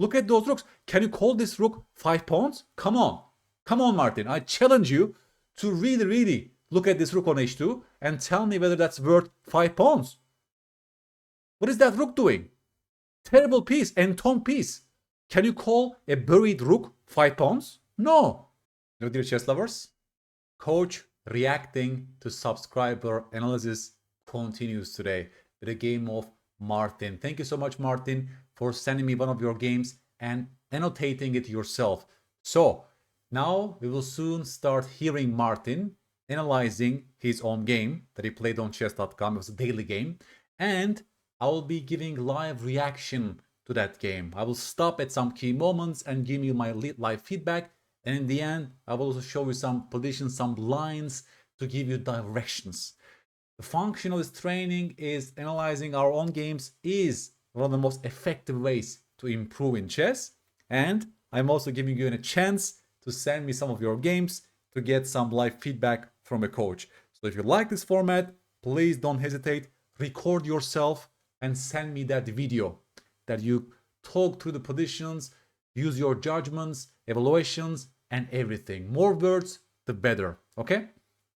Look at those rooks. Can you call this rook 5 pawns? Come on. Come on, Martin. I challenge you to really look at this rook on h2 and tell me whether that's worth 5 pawns. What is that rook doing? Terrible piece, entomb piece. Can you call a buried rook 5 pawns? No. No, dear chess lovers. Coach reacting to subscriber analysis continues today with a game of Martin. Thank you so much, Martin, for sending me one of your games and annotating it yourself. So now we will soon start hearing Martin analyzing his own game that he played on chess.com. It was a daily game. And I will be giving live reaction to that game. I will stop at some key moments and give you my live feedback. And in the end, I will also show you some positions, some lines to give you directions. The function of this training is analyzing our own games is one of the most effective ways to improve in chess. And I'm also giving you a chance to send me some of your games to get some live feedback from a coach. So if you like this format, please don't hesitate. Record yourself and send me that video that you talk through the positions, use your judgments, evaluations, and everything. More words, the better. Okay?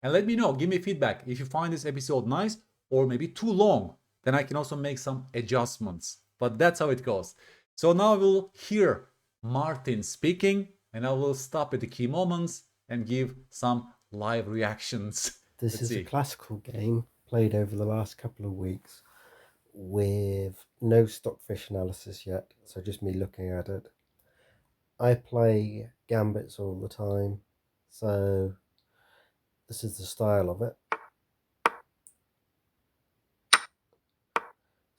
And let me know, give me feedback if you find this episode nice or maybe too long. Then I can also make some adjustments. But that's how it goes. So now we'll hear Martin speaking, and I will stop at the key moments and give some live reactions. This is a classical game played over the last couple of weeks with no stockfish analysis yet, so just me looking at it. I play gambits all the time, so this is the style of it.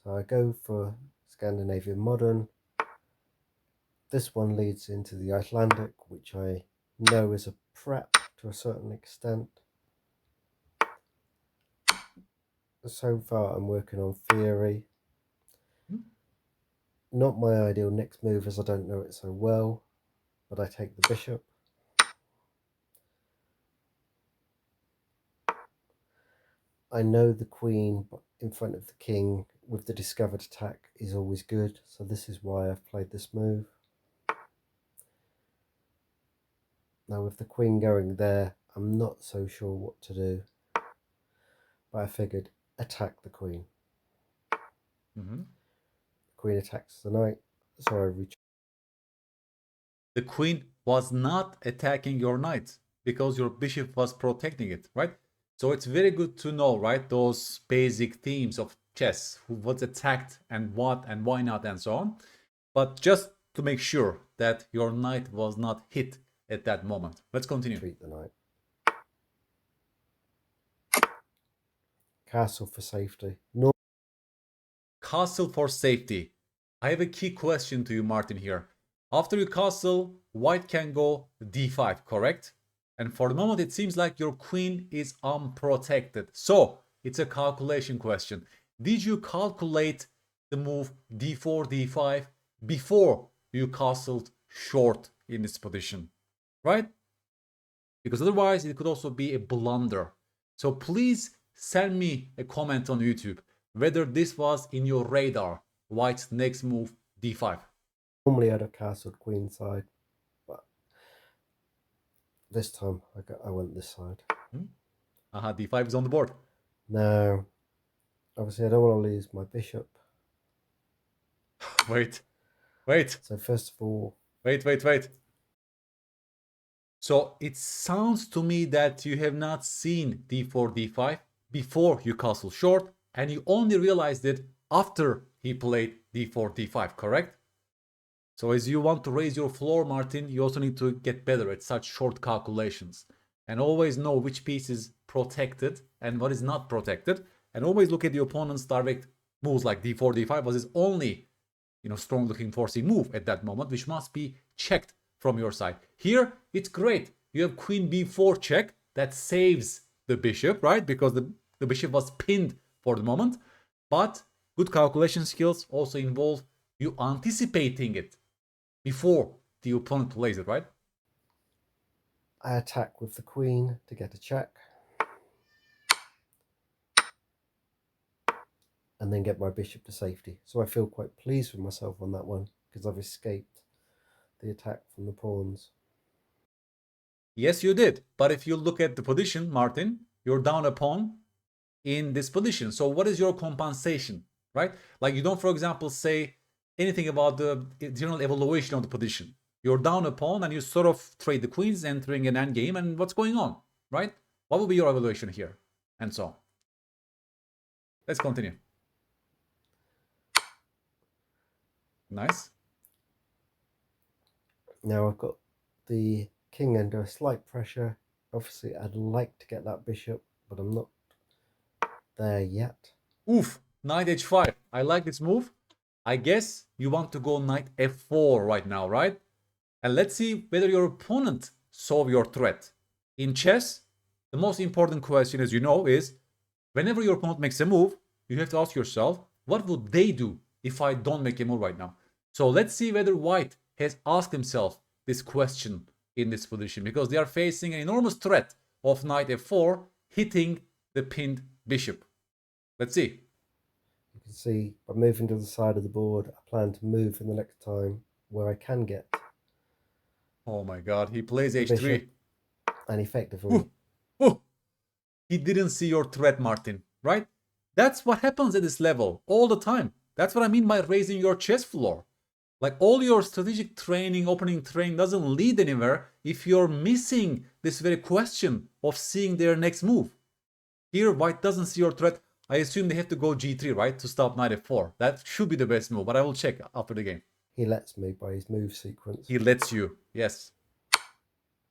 So I go for Scandinavian Modern. This one leads into the Icelandic, which I know is a prep to a certain extent. So far I'm working on theory. Not my ideal next move as I don't know it so well, but I take the bishop. I know the queen in front of the king with the discovered attack is always good, so this is why I've played this move. Now with the queen going there, I'm not so sure what to do, but I figured attack the queen. The queen attacks the knight, so I retreat. The queen was not attacking your knight because your bishop was protecting it, right? So it's very good to know, right, those basic themes of chess, who was attacked and what and why not and so on. But just to make sure that your knight was not hit at that moment. Let's continue. Retreat the knight. Castle for safety. No. Castle for safety. I have a key question to you, Martin, here. After you castle, white can go d5, correct? And for the moment, it seems like your queen is unprotected. So it's a calculation question. Did you calculate the move d4, d5 before you castled short in this position, right? Because otherwise, it could also be a blunder. So please send me a comment on YouTube whether this was in your radar, white's next move d5. Normally I'd have castled queenside, but this time I went this side. Aha, d5 is on the board. Now, obviously I don't want to lose my bishop. Wait. So first of all... Wait. So it sounds to me that you have not seen d4, d5 before you castle short, and you only realized it after he played d4, d5, correct? So as you want to raise your floor, Martin, you also need to get better at such short calculations and always know which piece is protected and what is not protected, and always look at the opponent's direct moves like d4, d5 was his only, strong looking 4C move at that moment, which must be checked from your side. Here, it's great. You have queen b4 check that saves the bishop, right? Because the bishop was pinned for the moment. But good calculation skills also involve you anticipating it before the opponent plays it, right? I attack with the queen to get a check. And then get my bishop to safety. So I feel quite pleased with myself on that one, because I've escaped the attack from the pawns. Yes, you did. But if you look at the position, Martin, you're down a pawn in this position. So what is your compensation, right? Like you don't, for example, say anything about the general evaluation of the position. You're down a pawn and you sort of trade the queens, entering an endgame, and what's going on, right? What will be your evaluation here? And so on. Let's continue. Nice. Now I've got the king under slight pressure. Obviously, I'd like to get that bishop, but I'm not there yet. Oof, knight h5. I like this move. I guess you want to go knight f4 right now, right? And let's see whether your opponent saw your threat. In chess, the most important question, as you know, is whenever your opponent makes a move, you have to ask yourself, what would they do if I don't make a move right now? So let's see whether white has asked himself this question in this position, because they are facing an enormous threat of knight f4 hitting the pinned bishop. Let's see. You can see by moving to the side of the board, I plan to move in the next time where I can get. Oh my god, he plays h3. Bishop, and effectively. He didn't see your threat, Martin, right? That's what happens at this level all the time. That's what I mean by raising your chess floor. Like all your strategic training, opening training doesn't lead anywhere if you're missing this very question of seeing their next move. Here, white doesn't see your threat. I assume they have to go g3, right, to stop knight f4. That should be the best move, but I will check after the game. He lets me by his move sequence. He lets you, yes.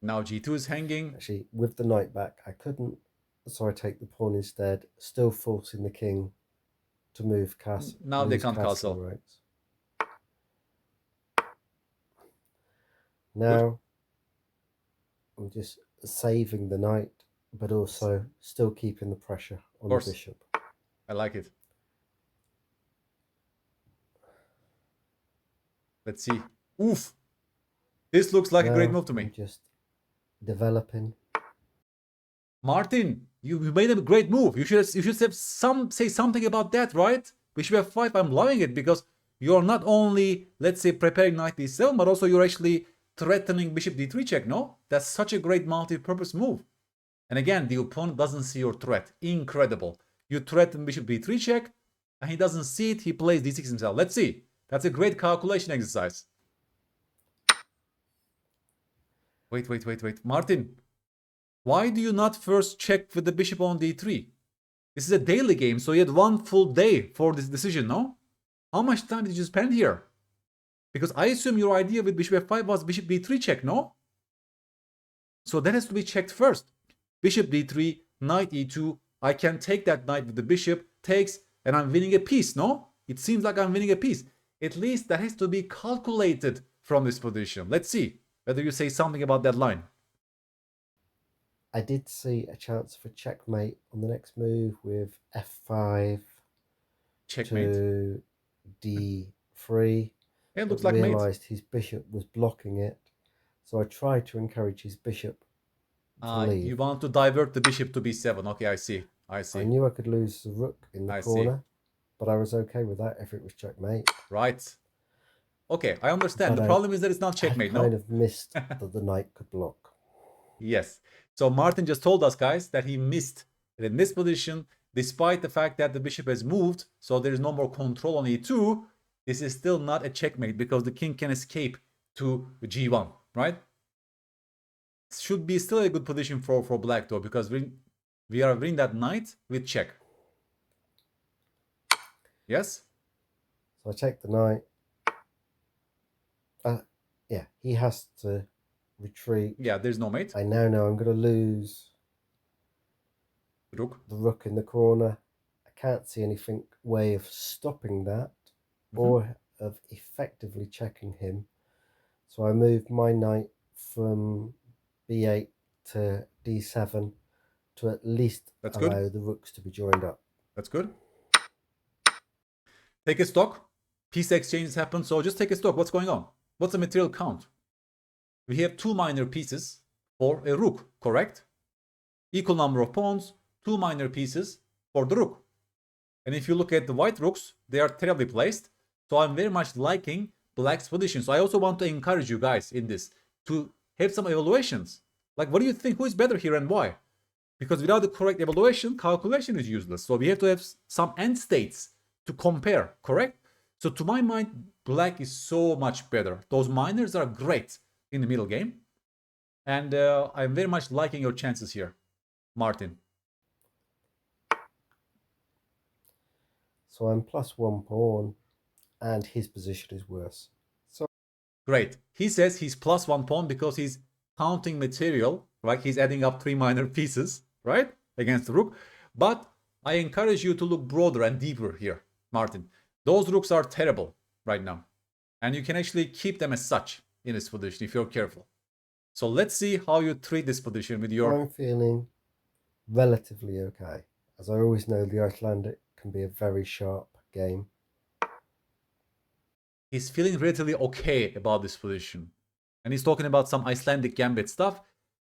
Now g2 is hanging. Actually, with the knight back, I couldn't, so I take the pawn instead, still forcing the king to move castle. Now they can't castle. Rights. Now, I'm just saving the knight, but also still keeping the pressure on the bishop. I like it. Let's see. Oof. This looks like a great move to me. I'm just developing. Martin, you made a great move. You should have say something about that, right? Bishop f5. I'm loving it because you're not only, let's say, preparing knight d7, but also you're actually threatening bishop d3 check, no? That's such a great multi-purpose move. And again, the opponent doesn't see your threat. Incredible. You threaten bishop b3 check, and he doesn't see it. He plays d6 himself. Let's see. That's a great calculation exercise. Wait. Martin, why do you not first check with the bishop on d3? This is a daily game, so you had one full day for this decision, no? How much time did you spend here? Because I assume your idea with bishop f5 was bishop b3 check, no? So that has to be checked first. Bishop d3, knight e2. I can take that knight with the bishop, takes, and I'm winning a piece, no? It seems like I'm winning a piece. At least that has to be calculated from this position. Let's see whether you say something about that line. I did see a chance for checkmate on the next move with f5 checkmate to d3. It looks like mate. Realised his bishop was blocking it, so I tried to encourage his bishop to leave. You want to divert the bishop to b7. Okay, I see. I knew I could lose the rook in the corner, but I was okay with that if it was checkmate. Right. Okay, I understand. The problem is that it's not checkmate, no? I kind of missed that the knight could block. Yes. So Martin just told us, guys, that he missed it in this position, despite the fact that the bishop has moved, so there is no more control on e2. This is still not a checkmate because the king can escape to g1, right? Should be still a good position for black, though, because we are winning that knight with check. Yes? So I take the knight. Yeah, he has to retreat. Yeah, there's no mate. I now know I'm going to lose Rook. The rook in the corner. I can't see anything way of stopping that or of effectively checking him. So I move my knight from b8 to d7 to at least allow the rooks to be joined up. That's good. Take a stock. Piece exchanges happen, so just take a stock. What's going on? What's the material count? We have 2 minor pieces for a rook, correct? Equal number of pawns, 2 minor pieces for the rook. And if you look at the white rooks, they are terribly placed. So I'm very much liking Black's position. So I also want to encourage you guys in this to have some evaluations. Like, what do you think? Who is better here and why? Because without the correct evaluation, calculation is useless. So we have to have some end states to compare, correct? So to my mind, Black is so much better. Those minors are great in the middle game. And I'm very much liking your chances here, Martin. So I'm +1 pawn, and his position is worse. So great. He says he's +1 pawn because he's counting material, right? He's adding up 3 minor pieces, right? Against the rook. But I encourage you to look broader and deeper here, Martin. Those rooks are terrible right now. And you can actually keep them as such in this position if you're careful. So let's see how you treat this position with your... I'm feeling relatively okay. As I always know, the Icelandic can be a very sharp game. He's feeling relatively okay about this position. And he's talking about some Icelandic Gambit stuff.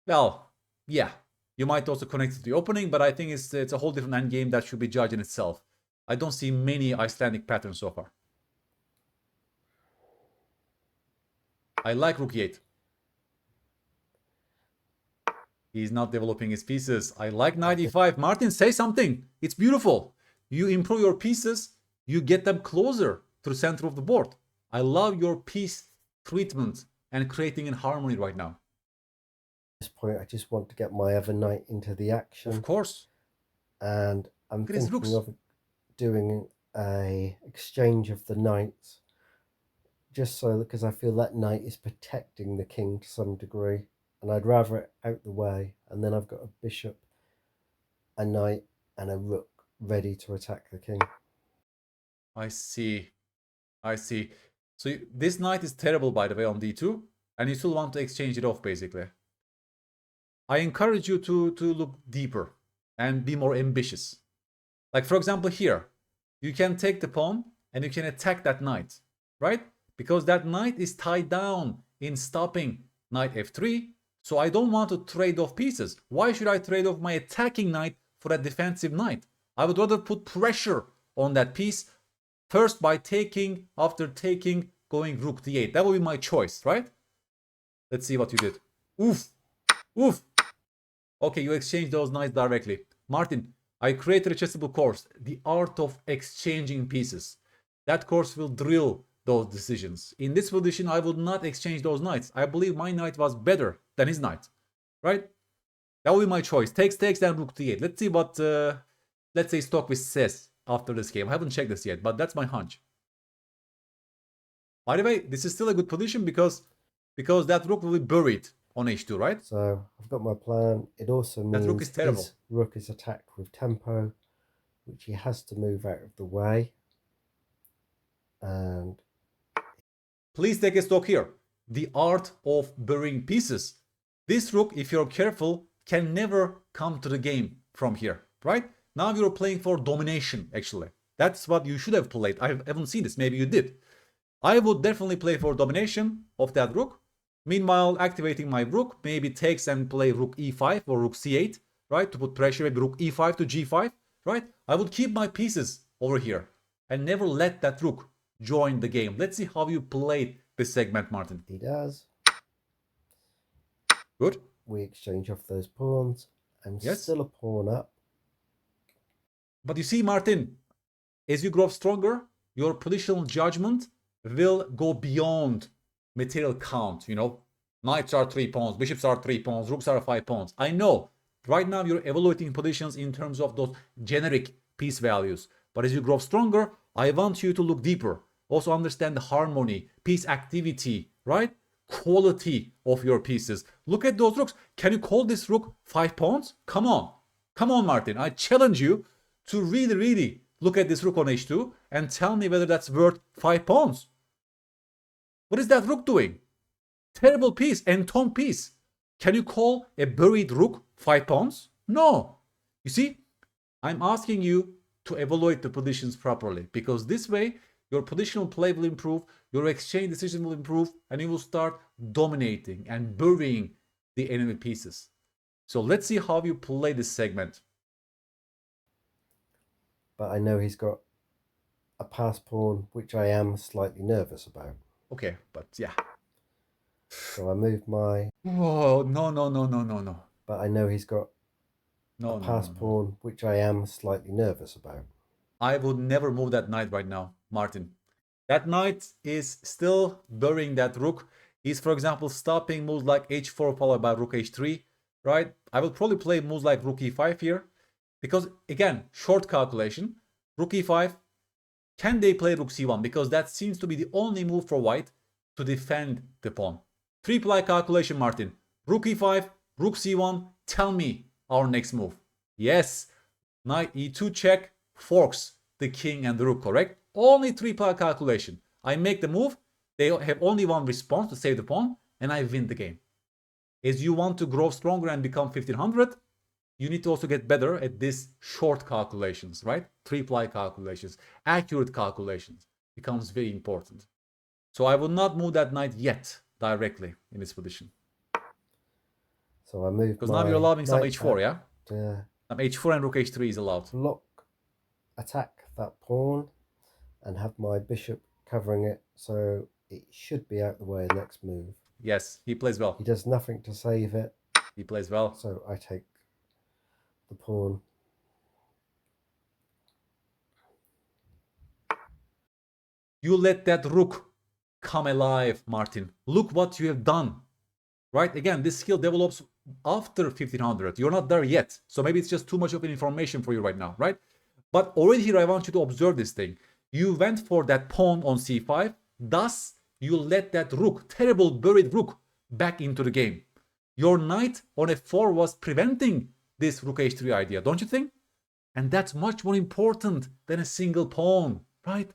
Well, yeah. You might also connect it to the opening, but I think it's a whole different endgame that should be judged in itself. I don't see many Icelandic patterns so far. I like Rook E8. He's not developing his pieces. I like Knight E5. Martin, say something. It's beautiful. You improve your pieces, you get them closer to the center of the board. I love your piece treatment and creating in harmony right now. At this point, I just want to get my other knight into the action. Of course. And I'm thinking of doing a exchange of the knights, just so because I feel that knight is protecting the king to some degree, and I'd rather it out the way, and then I've got a bishop, a knight, and a rook ready to attack the king. I see. I see. So this knight is terrible, by the way, on d2, and you still want to exchange it off, basically. I encourage you to look deeper and be more ambitious. Like, for example, here, you can take the pawn and you can attack that knight, right? Because that knight is tied down in stopping knight f3. So I don't want to trade off pieces. Why should I trade off my attacking knight for a defensive knight? I would rather put pressure on that piece first by taking, after taking, going rook d8. That will be my choice, right? Let's see what you did. Oof. Oof. Okay, you exchanged those knights directly. Martin, I created a chessable course, The Art of Exchanging Pieces. That course will drill those decisions. In this position, I would not exchange those knights. I believe my knight was better than his knight, right? That will be my choice. Takes, then rook d8. Let's see what, let's say, Stockfish says after this game. I haven't checked this yet, but that's my hunch. By the way, this is still a good position because that rook will be buried on h2, right? So I've got my plan. It also means that rook is terrible. His rook is attacked with tempo, which he has to move out of the way. And please take a stock here. The art of burying pieces. This rook, if you're careful, can never come to the game from here, right? Now you're playing for domination, actually. That's what you should have played. I haven't seen this. Maybe you did. I would definitely play for domination of that rook. Meanwhile, activating my rook, maybe takes and play rook e5 or rook c8, right? To put pressure, maybe rook e5 to g5, right? I would keep my pieces over here and never let that rook join the game. Let's see how you played this segment, Martin. He does. Good. We exchange off those pawns. I'm still a pawn up. But you see, Martin, as you grow stronger, your positional judgment will go beyond material count. You know, knights are 3 pawns, bishops are 3 pawns, rooks are 5 pawns. I know right now you're evaluating positions in terms of those generic piece values. But as you grow stronger, I want you to look deeper. Also understand the harmony, piece activity, right? Quality of your pieces. Look at those rooks. Can you call this rook 5 pawns? Come on. Come on, Martin. I challenge you to really look at this rook on h2 and tell me whether that's worth 5 pawns. What is that rook doing? Terrible piece, entomb piece. Can you call a buried rook 5 pawns? No. You see, I'm asking you to evaluate the positions properly, because this way your positional play will improve, your exchange decision will improve, and you will start dominating and burying the enemy pieces. So let's see how you play this segment. But I know he's got a pass pawn, which I am slightly nervous about. Okay, but yeah. So I move my... Oh, no. But I know he's got No, a no, pass no, no. pawn, which I am slightly nervous about. I would never move that knight right now, Martin. That knight is still burying that rook. He's, for example, stopping moves like h4 followed by rook h3, right? I will probably play moves like rook e5 here. Because, again, short calculation. Rook e5. Can they play rook c1? Because that seems to be the only move for white to defend the pawn. Three-ply calculation, Martin. Rook e5, rook c1. Tell me our next move. Yes, knight e2 check forks the king and the rook, correct? Only three-ply calculation. I make the move. They have only one response to save the pawn, and I win the game. As you want to grow stronger and become 1500, you need to also get better at this short calculations, right? Three-ply calculations, accurate calculations becomes very important. So I will not move that knight yet directly in this position. So I move because now you're allowing some knight h4, yeah? to Some h4 and rook h3 is allowed. block, attack that pawn, and have my bishop covering it, so it should be out the way next move. Yes, he plays well. He does nothing to save it. He plays well. So I take the pawn. You let that rook come alive, Martin. Look what you have done. Right? Again, this skill develops after 1500. You're not there yet. So maybe it's just too much of an information for you right now, right? But already here I want you to observe this thing. You went for that pawn on c5. Thus, you let that rook, terrible buried rook, back into the game. Your knight on f4 was preventing this rook h3 idea, don't you think? And that's much more important than a single pawn, right?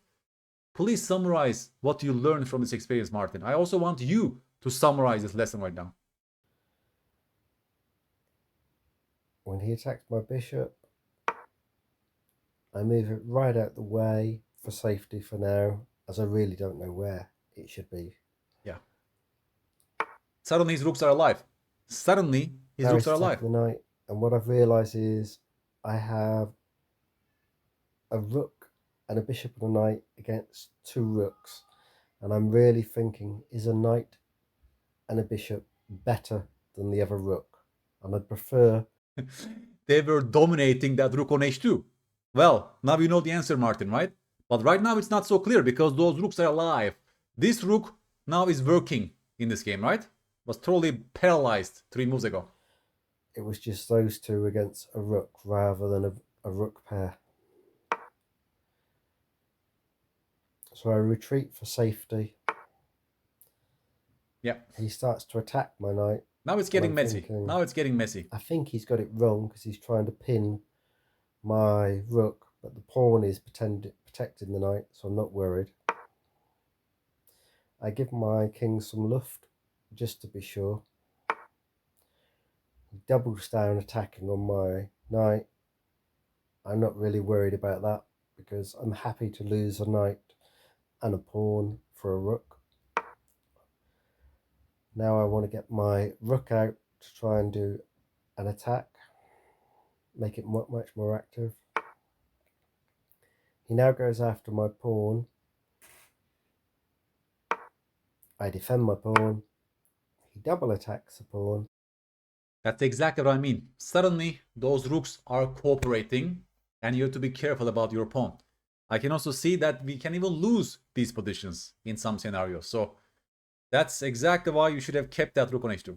Please summarize what you learned from this experience, Martin. I also want you to summarize this lesson right now. When he attacks my bishop, I move it right out the way for safety for now, as I really don't know where it should be. Yeah. Suddenly his rooks are alive. Suddenly his rooks are alive. The knight, and what I've realised is I have a rook and a bishop and a knight against two rooks, and I'm really thinking, is a knight and a bishop better than the other rook? And I'd prefer... They were dominating that rook on h2. Well, now you know the answer, Martin, right? But right now it's not so clear because those rooks are alive. This rook now is working in this game, right? Was totally paralyzed 3 moves ago. It was just those two against a rook rather than a rook pair. So I retreat for safety. Yeah. He starts to attack my knight. Now it's getting messy. Now it's getting messy. I think he's got it wrong because he's trying to pin my rook, but the pawn is protecting the knight, so I'm not worried. I give my king some luft just to be sure. He doubles down attacking on my knight. I'm not really worried about that because I'm happy to lose a knight and a pawn for a rook. Now I want to get my rook out to try and do an attack, make it much more active. He now goes after my pawn. I defend my pawn. He double attacks the pawn. That's exactly what I mean. Suddenly, those rooks are cooperating and you have to be careful about your pawn. I can also see that we can even lose these positions in some scenarios. So that's exactly why you should have kept that rook on h2.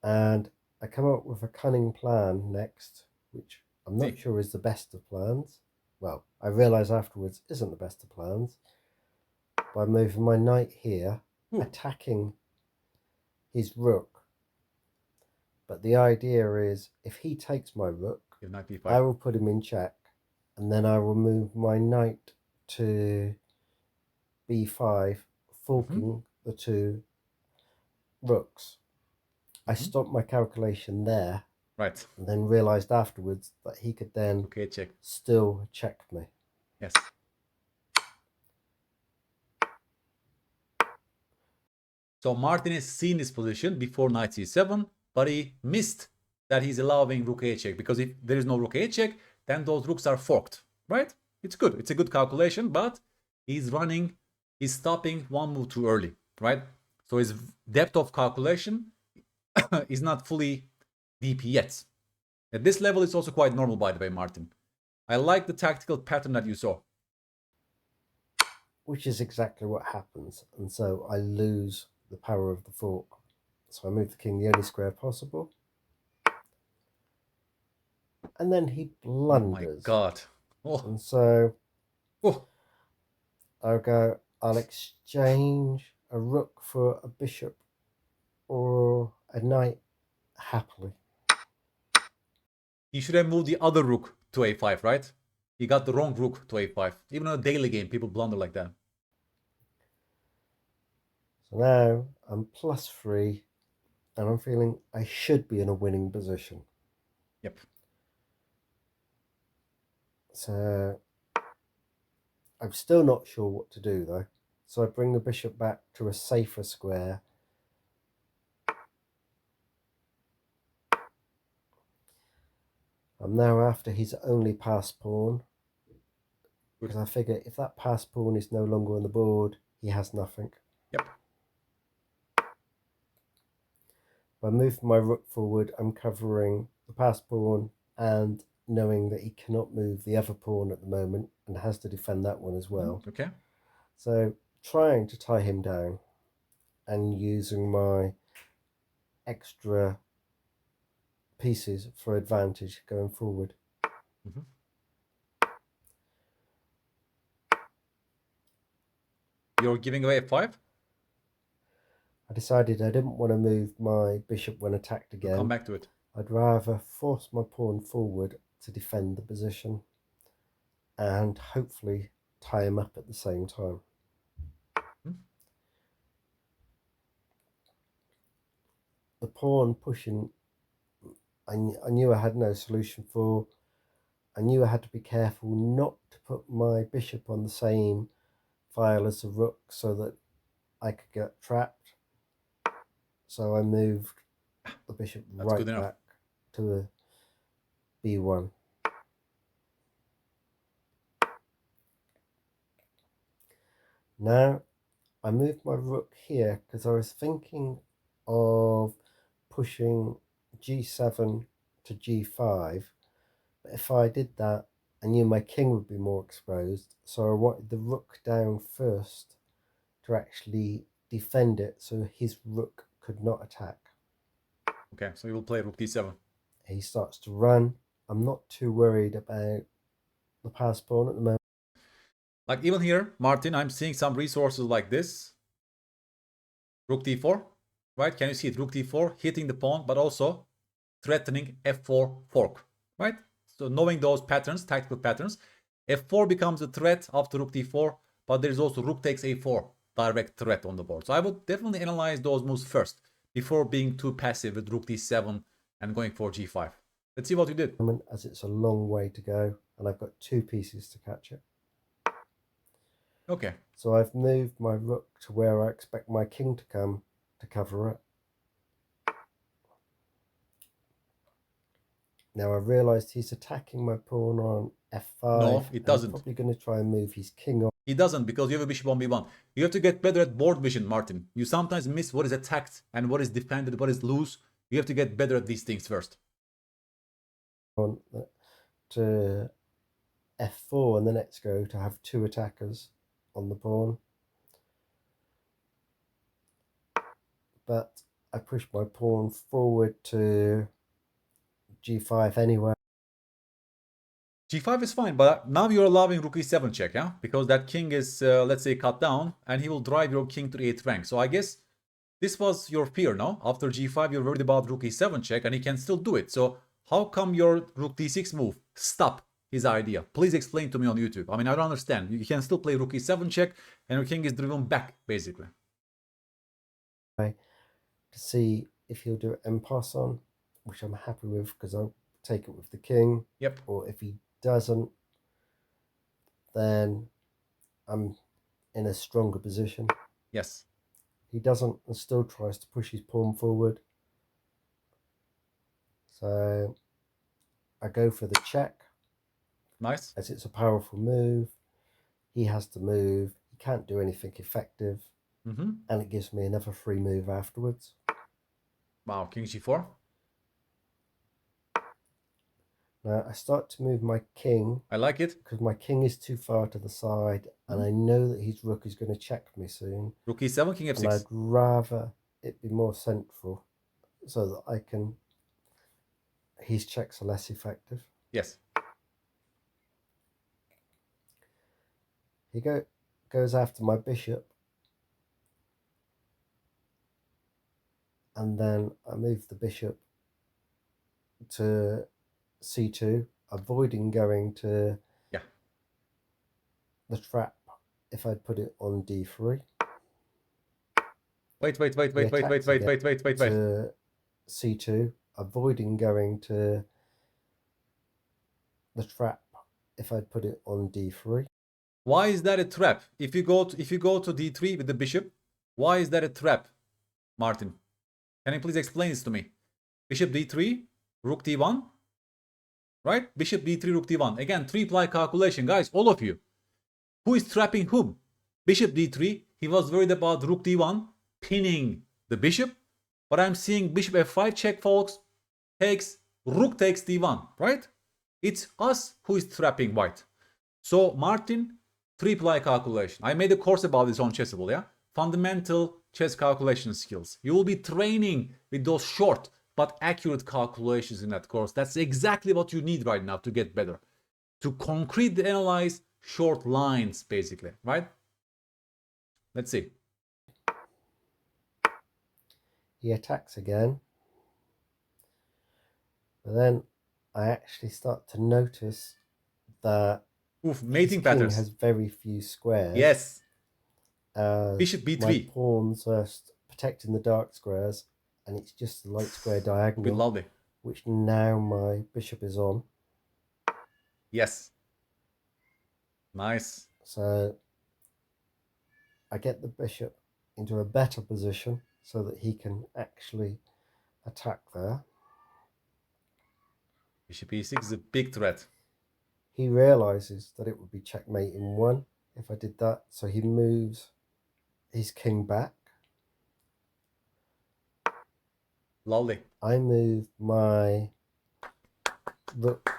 And I come up with a cunning plan next, which I'm not sure is the best of plans. Well, I realise afterwards isn't the best of plans. By moving my knight here, attacking his rook. But the idea is, if he takes my rook, I will put him in check, and then I will move my knight to b5, forking the two rooks. I stopped my calculation there, right, and then realised afterwards that he could then still check me. Yes. So Martin has seen this position before knight c7, but he missed that he's allowing rook a check, because if there is no rook a check, then those rooks are forked, right? It's good. It's a good calculation, but he's running he's stopping one move too early, right? So his depth of calculation is not fully deep yet. At this level, it's also quite normal, by the way, Martin. I like the tactical pattern that you saw. Which is exactly what happens, and so I lose the power of the fork. So I move the king the only square possible, and then he blunders. Oh my god. Oh. And so Oh. I'll exchange a rook for a bishop or a knight happily. He should have moved the other rook to a5, right? He got the wrong rook to a5. Even in a daily game, people blunder like that. So now I'm +3, and I'm feeling I should be in a winning position. Yep. So I'm still not sure what to do though. So I bring the bishop back to a safer square. I'm now after his only pass pawn, because I figure if that pass pawn is no longer on the board, he has nothing. Yep. By moving my rook forward, I'm covering the pass pawn and knowing that he cannot move the other pawn at the moment and has to defend that one as well. Okay. So trying to tie him down and using my extra pieces for advantage going forward. Mm-hmm. You're giving away a5? I decided I didn't want to move my bishop when attacked again. We'll come back to it. I'd rather force my pawn forward to defend the position and hopefully tie him up at the same time. Mm-hmm. The pawn pushing, I knew I had no solution for. I knew I had to be careful not to put my bishop on the same file as the rook so that I could get trapped. So I moved the bishop right back to a b1. Now I moved my rook here because I was thinking of pushing g7 to g5, but if I did that I knew my king would be more exposed, so I wanted the rook down first to actually defend it so his rook could not attack. Okay, so you will play rook d7. He starts to run. I'm not too worried about the pass pawn at the moment. Like even here, Martin, I'm seeing some resources like this. Rook d4, right? Can you see it? Rook d4 hitting the pawn, but also threatening f4 fork, right? So knowing those patterns, tactical patterns, f4 becomes a threat after rook d4, but there's also rook takes a4, direct threat on the board. So I would definitely analyze those moves first before being too passive with rook d7 and going for g5. Let's see what you did. As it's a long way to go and I've got 2 pieces to catch it. Okay. So I've moved my rook to where I expect my king to come to cover it. Now I realised he's attacking my pawn on f5. No, it doesn't. He's probably going to try and move his king off. He doesn't, because you have a bishop on b1. You have to get better at board vision, Martin. You sometimes miss what is attacked and what is defended, what is loose. You have to get better at these things first. On to f4 and the next go to have 2 attackers on the pawn. But I pushed my pawn forward to g5 anyway. g5 is fine, but now you're allowing rook e7 check, yeah? Because that king is, let's say, cut down, and he will drive your king to the 8th rank. So I guess this was your fear, no? After g5, you're worried about rook e7 check, and he can still do it. So how come your rook d6 move stop his idea? Please explain to me on YouTube. I mean, I don't understand. You can still play rook e7 check, and your king is driven back, basically. To see if he'll do en passant, which I'm happy with because I'll take it with the king. Yep. Or if he doesn't, then I'm in a stronger position. Yes. He doesn't and still tries to push his pawn forward. So I go for the check. Nice. As it's a powerful move. He has to move. He can't do anything effective, and it gives me another free move afterwards. Wow, king g4. Now I start to move my king. I like it. Because my king is too far to the side, and I know that his rook is going to check me soon. Rook e7, king f6. And I'd rather it be more central so that I can... His checks are less effective. Yes. He goes after my bishop. And then I move the bishop to c2, avoiding going to the trap if I'd put it on d3. Wait. To c2, avoiding going to the trap if I'd put it on d3. Why is that a trap? If you go to d3 with the bishop, why is that a trap, Martin? Can you please explain this to me? Bishop d3, rook d1, right? Bishop d3, rook d1. Again, 3-ply calculation, guys, all of you. Who is trapping whom? Bishop d3, he was worried about rook d1 pinning the bishop, but I'm seeing bishop f5 check, folks, rook takes d1, right? It's us who is trapping white. So Martin, 3-ply calculation. I made a course about this on Chessable, yeah? Fundamental chess calculation skills. You will be training with those short but accurate calculations in that course. That's exactly what you need right now to get better. To concretely analyze short lines, basically, right? Let's see. He attacks again. But then I actually start to notice that mating his patterns. King has very few squares. Yes. Bishop b3. My pawns are protecting the dark squares, and it's just the light square diagonal. Lovely. Which now my bishop is on. Yes. Nice. So I get the bishop into a better position so that he can actually attack there. Bishop e6 is a big threat. He realizes that it would be checkmate in 1 if I did that, so he moves his king back. Lovely. I move my rook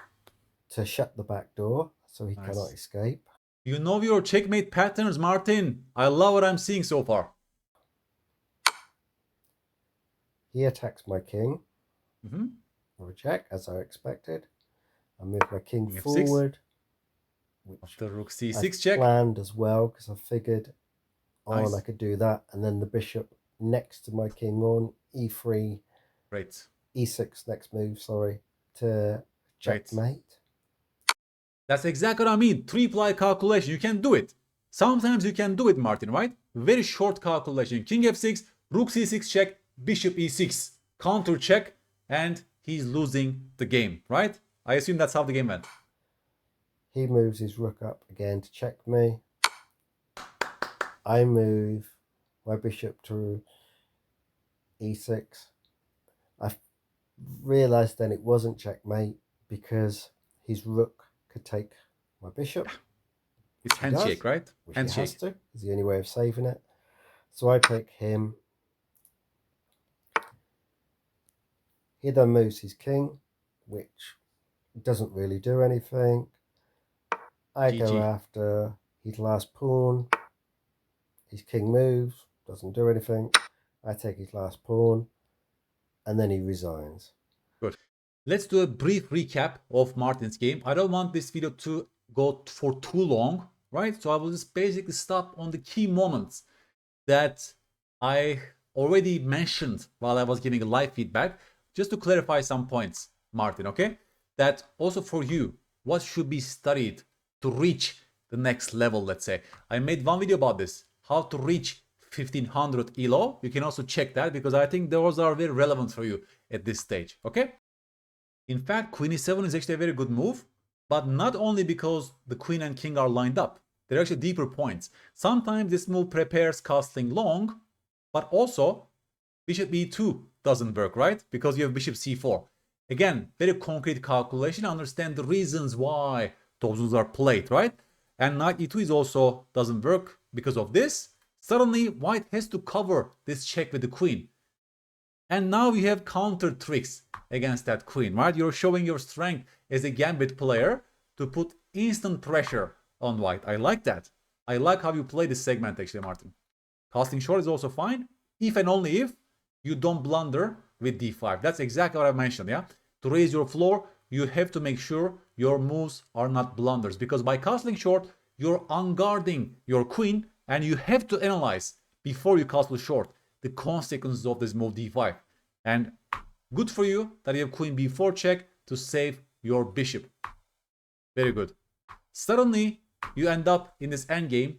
to shut the back door so he cannot escape. You know your checkmate patterns, Martin. I love what I'm seeing so far. He attacks my king. For a check, as I expected. I move my king forward. After rook c6 check. Planned as well, because I figured I could do that. And then the bishop next to my king on e3. Great. e6 next move, sorry, to checkmate. That's exactly what I mean. 3-ply calculation. You can do it. Sometimes you can do it, Martin, right? Very short calculation. King f6, rook c6 check, bishop e6. Counter check, and he's losing the game, right? I assume that's how the game went. He moves his rook up again to check me. I move my bishop to e6. I realized then it wasn't checkmate because his rook could take my bishop. It's handshake, right? Which handshake. He has to. It's the only way of saving it. So I take him. He then moves his king, which doesn't really do anything. I go after his last pawn. His king moves, doesn't do anything. I take his last pawn, and then he resigns. Good. Let's do a brief recap of Martin's game. I don't want this video to go for too long, right? So I will just basically stop on the key moments that I already mentioned while I was giving a live feedback, just to clarify some points, Martin, okay? That also for you, what should be studied to reach the next level, let's say. I made one video about this, how to reach 1500 ELO. You can also check that because I think those are very relevant for you at this stage, okay? In fact, queen e7 is actually a very good move, but not only because the queen and king are lined up. There are actually deeper points. Sometimes this move prepares castling long, but also bishop e2 doesn't work, right? Because you have bishop c4. Again, very concrete calculation. Understand the reasons why those moves are played, right? and knight e2 is also doesn't work because of this. Suddenly white has to cover this check with the queen. And now we have counter tricks against that queen, right? You're showing your strength as a gambit player to put instant pressure on white. I like that. I like how you play this segment actually, Martin. Casting short is also fine, if and only if you don't blunder with d5. That's exactly what I mentioned, yeah? To raise your floor, you have to make sure your moves are not blunders, because by castling short, you're unguarding your queen, and you have to analyze before you castle short the consequences of this move d5. And good for you that you have queen b4 check to save your bishop. Very good. Suddenly, you end up in this endgame.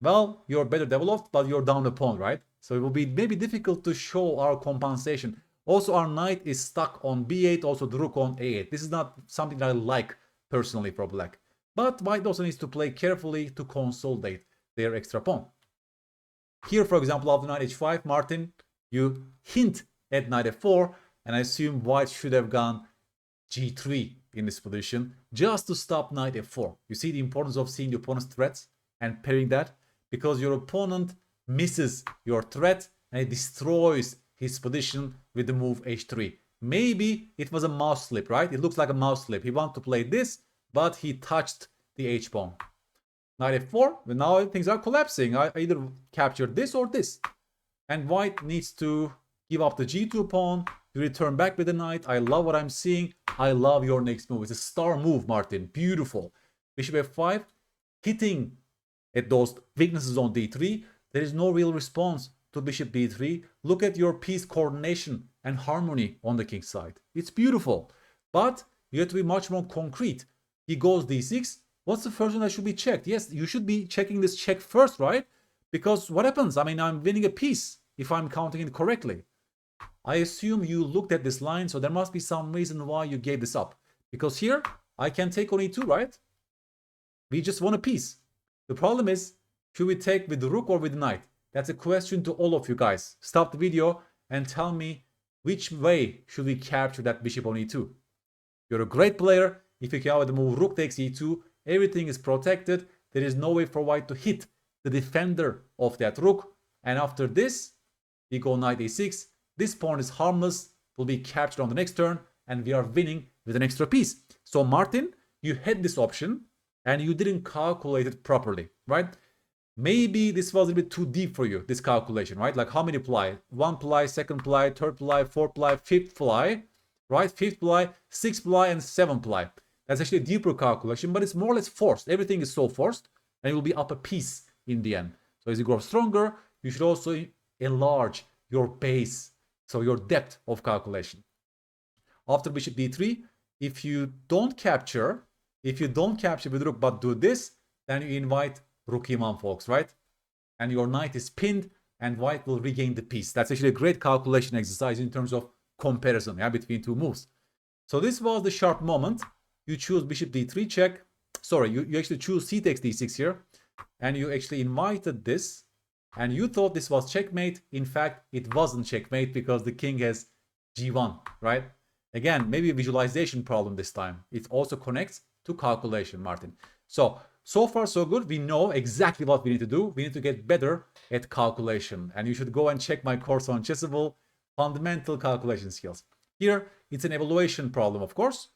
Well, you're better developed, but you're down the pawn, right? So it will be maybe difficult to show our compensation. Also, our knight is stuck on b8, also the rook on a8. This is not something that I like personally for black. But white also needs to play carefully to consolidate their extra pawn. Here, for example, after knight h5, Martin, you hint at knight f4, and I assume white should have gone g3 in this position just to stop knight f4. You see the importance of seeing the opponent's threats and pairing that, because your opponent misses your threat and it destroys his position with the move h3. Maybe it was a mouse slip, right? It looks like a mouse slip. He wanted to play this, but he touched the h-pawn. Knight f4, but now things are collapsing. I either capture this or this. And white needs to give up the g2 pawn to return back with the knight. I love what I'm seeing. I love your next move. It's a star move, Martin. Beautiful. Bishop f5, hitting at those weaknesses on d3. There is no real response to bishop d3. Look at your piece coordination and harmony on the king's side. It's beautiful. But you have to be much more concrete. He goes d6. What's the first one that should be checked? Yes, you should be checking this check first, right? Because what happens? I mean, I'm winning a piece if I'm counting it correctly. I assume you looked at this line, so there must be some reason why you gave this up. Because here, I can take on e2, right? We just won a piece. The problem is, should we take with the rook or with the knight? That's a question to all of you guys. Stop the video and tell me which way should we capture that bishop on e2. You're a great player. If you can with the move rook takes e2, everything is protected. There is no way for white to hit the defender of that rook. And after this, we go knight a6. This pawn is harmless, will be captured on the next turn, and we are winning with an extra piece. So Martin, you had this option, and you didn't calculate it properly, right? Maybe this was a bit too deep for you, this calculation, right? Like how many ply? 1 ply, 2nd ply, 3rd ply, 4th ply, 5th ply, right? 5th ply, 6th ply, and 7th ply. That's actually a deeper calculation, but it's more or less forced. Everything is so forced, and it will be up a piece in the end. So as you grow stronger, you should also enlarge your base, so your depth of calculation. After bishop d3, if you don't capture with rook but do this, then you invite rook e1, folks, right? And your knight is pinned, and white will regain the piece. That's actually a great calculation exercise in terms of comparison, yeah, between two moves. So this was the sharp moment. You choose bishop d3 check. Sorry, you actually choose c takes d6 here, and you actually invited this, and you thought this was checkmate. In fact, it wasn't checkmate because the king has g1, right? Again, maybe a visualization problem this time. It also connects to calculation, Martin. So far so good. We know exactly what we need to do. We need to get better at calculation. And you should go and check my course on Chessable, fundamental calculation skills. Here, it's an evaluation problem, of course.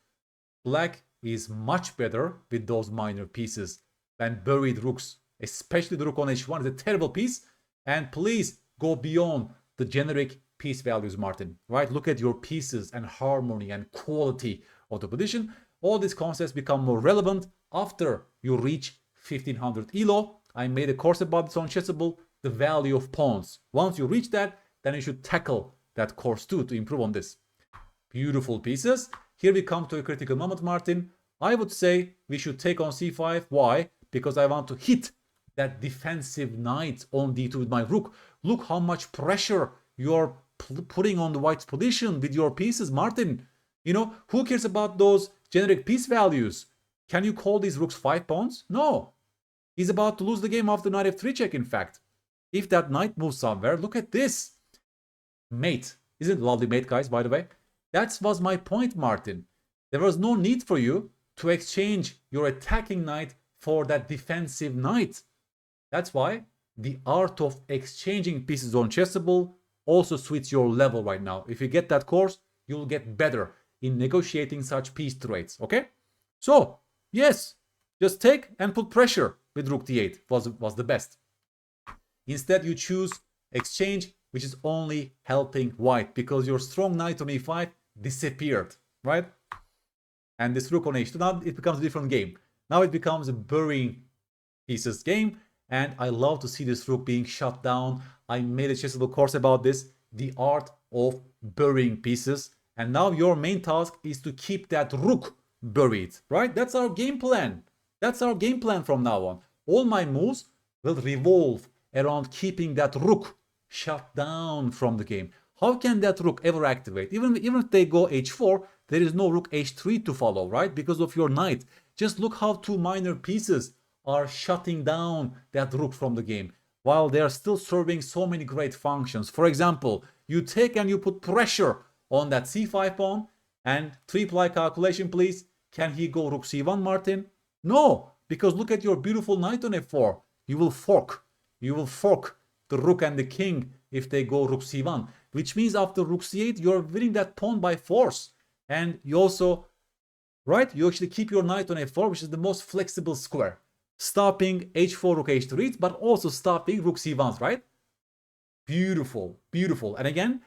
Black is much better with those minor pieces than buried rooks. Especially the rook on h1 is a terrible piece. And please go beyond the generic piece values, Martin, right? Look at your pieces and harmony and quality of the position. All these concepts become more relevant after you reach 1500 ELO. I made a course about this on Chessable, the value of pawns. Once you reach that, then you should tackle that course too to improve on this. Beautiful pieces. Here we come to a critical moment, Martin. I would say we should take on c5. Why? Because I want to hit that defensive knight on d2 with my rook. Look how much pressure you're putting on the white's position with your pieces, Martin. You know, who cares about those generic piece values? Can you call these rooks 5 pawns? No. He's about to lose the game after knight f3 check, in fact. If that knight moves somewhere, look at this. Mate. Isn't it lovely mate, guys, by the way? That was my point, Martin. There was no need for you to exchange your attacking knight for that defensive knight. That's why the art of exchanging pieces on chessable also suits your level right now. If you get that course, you'll get better in negotiating such piece trades, okay? So, yes, just take and put pressure with rook d8 was the best. Instead, you choose exchange, which is only helping white because your strong knight on e5 disappeared, right? And this rook on h2, now it becomes a different game. Now it becomes a burying pieces game, and I love to see this rook being shut down. I made a chessable course about this, the art of burying pieces. And now your main task is to keep that rook buried, right? That's our game plan. That's our game plan from now on. All my moves will revolve around keeping that rook shut down from the game. How can that rook ever activate? Even if they go h4, there is no rook h3 to follow, right? Because of your knight. Just look how two minor pieces are shutting down that rook from the game, while they are still serving so many great functions. For example, you take and you put pressure on that c5 pawn, and 3-ply calculation please. Can he go rook c1, Martin? No, because look at your beautiful knight on f4. You will fork the rook and the king if they go rook c1, which means after rook c8 you're winning that pawn by force. And you also, right, you actually keep your knight on f4, which is the most flexible square, stopping h4 rook h3, but also stopping rook c1s, right? Beautiful, beautiful. And again,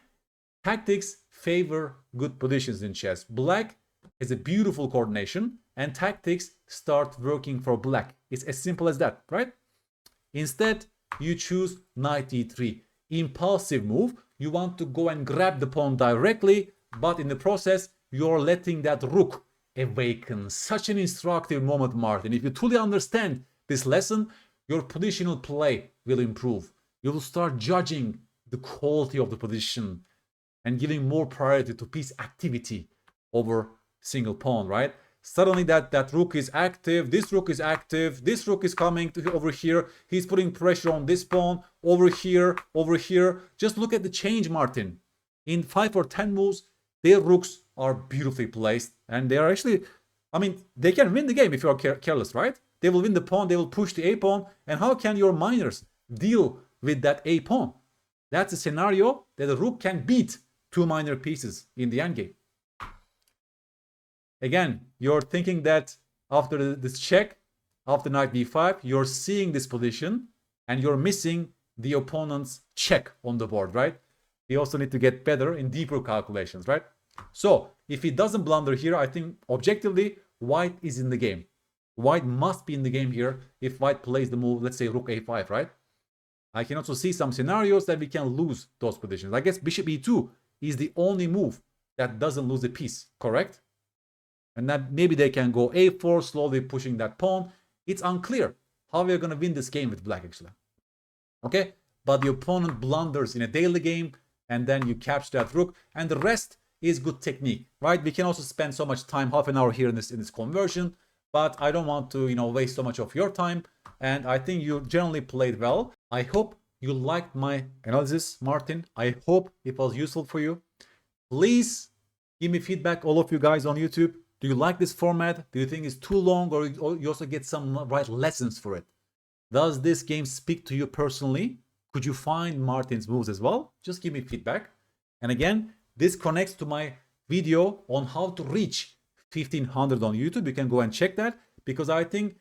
tactics favor good positions in chess. Black has a beautiful coordination, and tactics start working for black. It's as simple as that, right? Instead, you choose knight e3. Impulsive move. You want to go and grab the pawn directly, but in the process, you're letting that rook awaken. Such an instructive moment, Martin. If you truly understand this lesson, your positional play will improve. You will start judging the quality of the position and giving more priority to piece activity over single pawn, right? Suddenly that rook is active, this rook is active, this rook is coming to over here, he's putting pressure on this pawn, over here, over here. Just look at the change, Martin. In 5 or 10 moves, their rooks are beautifully placed, and they are actually, I mean, they can win the game if you are careless, right? They will win the pawn, they will push the a pawn, and how can your minors deal with that a pawn? That's a scenario that the rook can beat two minor pieces in the endgame. Again, you're thinking that after this check, after knight b5, you're seeing this position and you're missing the opponent's check on the board, right? You also need to get better in deeper calculations, right? So if he doesn't blunder here, I think objectively, white is in the game. White must be in the game here if white plays the move, let's say rook a5, right? I can also see some scenarios that we can lose those positions. I guess bishop e2 is the only move that doesn't lose a piece, correct? And that maybe they can go a4, slowly pushing that pawn. It's unclear how we're going to win this game with black, actually. Okay, but the opponent blunders in a daily game, and then you capture that rook, and the rest is good technique, right? We can also spend so much time, half an hour here in this conversion, but I don't want to, waste so much of your time. And I think you generally played well. I hope you liked my analysis, Martin. I hope it was useful for you. Please give me feedback, all of you guys on YouTube. Do you like this format? Do you think it's too long, or you also get some right lessons for it? Does this game speak to you personally? Could you find Martin's moves as well? Just give me feedback. And again, this connects to my video on how to reach 1500 on YouTube. You can go and check that, because I think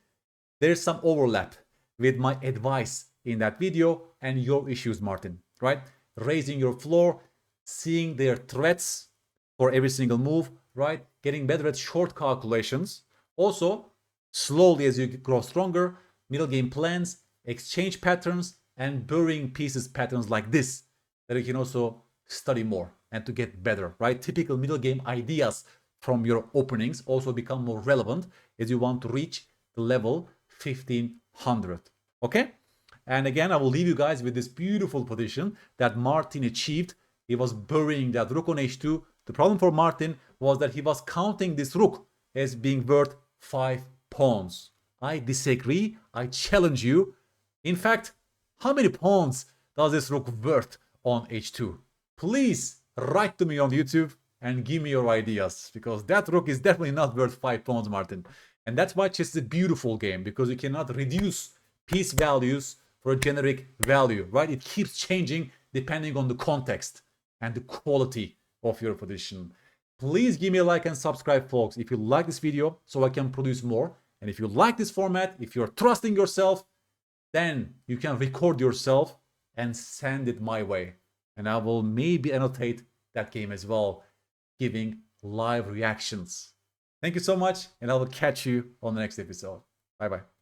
there's some overlap with my advice in that video and your issues, Martin, right? Raising your floor, seeing their threats for every single move, right? Getting better at short calculations. Also, slowly as you grow stronger, middle game plans, exchange patterns, and burying pieces patterns like this that you can also study more and to get better, right? Typical middle game ideas from your openings also become more relevant as you want to reach the level 1500. Okay? And again, I will leave you guys with this beautiful position that Martin achieved. He was burying that rook on h2. The problem for Martin was that he was counting this rook as being worth 5 pawns. I disagree. I challenge you. In fact, how many pawns does this rook worth on h2? Please write to me on YouTube and give me your ideas, because that rook is definitely not worth 5 pawns, Martin. And that's why chess is a beautiful game, because you cannot reduce piece values for a generic value, right? It keeps changing depending on the context and the quality of your position. Please give me a like and subscribe, folks, if you like this video, so I can produce more. And if you like this format, if you're trusting yourself, then you can record yourself and send it my way. And I will maybe annotate that game as well, giving live reactions. Thank you so much, and I will catch you on the next episode. Bye bye.